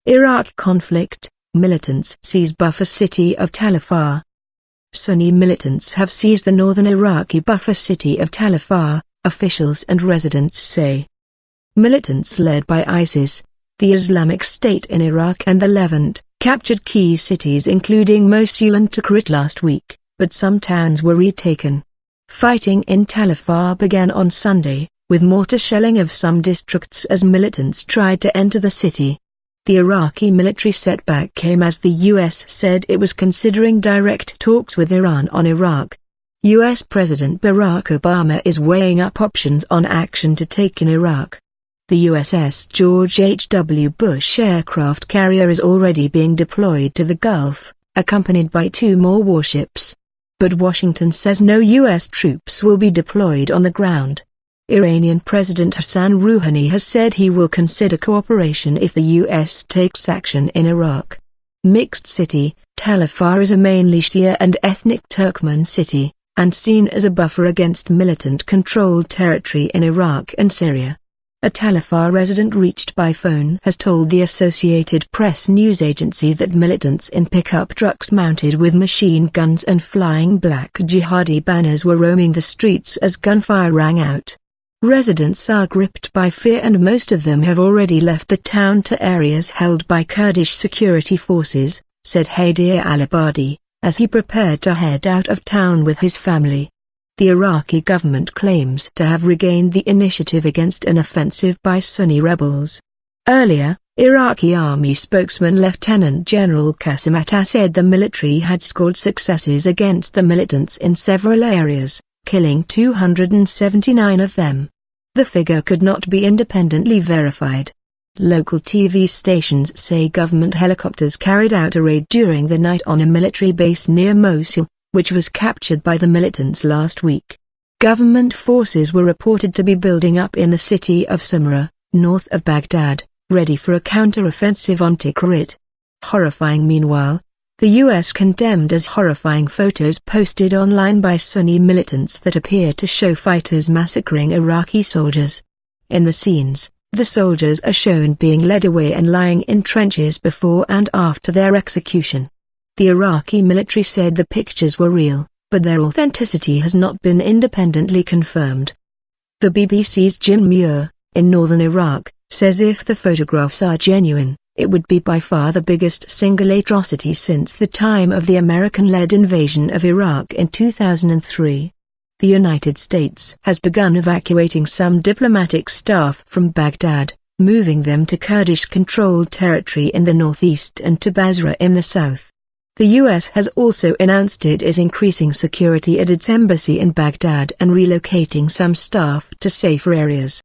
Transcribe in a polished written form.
Iraq conflict, militants seize buffer city of Afar. Sunni militants have seized the northern Iraqi buffer city of Afar, officials and residents say. Militants led by ISIS, the Islamic State in Iraq and the Levant, captured key cities including Mosul and Tikrit last week, but some towns were retaken. Fighting in Afar began on Sunday, with mortar shelling of some districts as militants tried to enter the city. The Iraqi military setback came as the U.S. said it was considering direct talks with Iran on Iraq. U.S. President Barack Obama is weighing up options on action to take in Iraq. The USS George H.W. Bush aircraft carrier is already being deployed to the Gulf, accompanied by 2 more warships. But Washington says no U.S. troops will be deployed on the ground. Iranian President Hassan Rouhani has said he will consider cooperation if the U.S. takes action in Iraq. Mixed city, Afar is a mainly Shia and ethnic Turkmen city, and seen as a buffer against militant-controlled territory in Iraq and Syria. A Afar resident reached by phone has told the Associated Press news agency that militants in pickup trucks mounted with machine guns and flying black jihadi banners were roaming the streets as gunfire rang out. Residents are gripped by fear and most of them have already left the town to areas held by Kurdish security forces, said Haider al-Abadi, as he prepared to head out of town with his family. The Iraqi government claims to have regained the initiative against an offensive by Sunni rebels. Earlier, Iraqi army spokesman Lieutenant General Qasim Atta said the military had scored successes against the militants in several areas, killing 279 of them. The figure could not be independently verified. Local TV stations say government helicopters carried out a raid during the night on a military base near Mosul, which was captured by the militants last week. Government forces were reported to be building up in the city of Samarra, north of Baghdad, ready for a counter-offensive on Tikrit. Horrifying. Meanwhile, the U.S. condemned as horrifying photos posted online by Sunni militants that appear to show fighters massacring Iraqi soldiers. In the scenes, the soldiers are shown being led away and lying in trenches before and after their execution. The Iraqi military said the pictures were real, but their authenticity has not been independently confirmed. The BBC's Jim Muir, in northern Iraq, says if the photographs are genuine, it would be by far the biggest single atrocity since the time of the American-led invasion of Iraq in 2003. The United States has begun evacuating some diplomatic staff from Baghdad, moving them to Kurdish-controlled territory in the northeast and to Basra in the south. The U.S. has also announced it is increasing security at its embassy in Baghdad and relocating some staff to safer areas.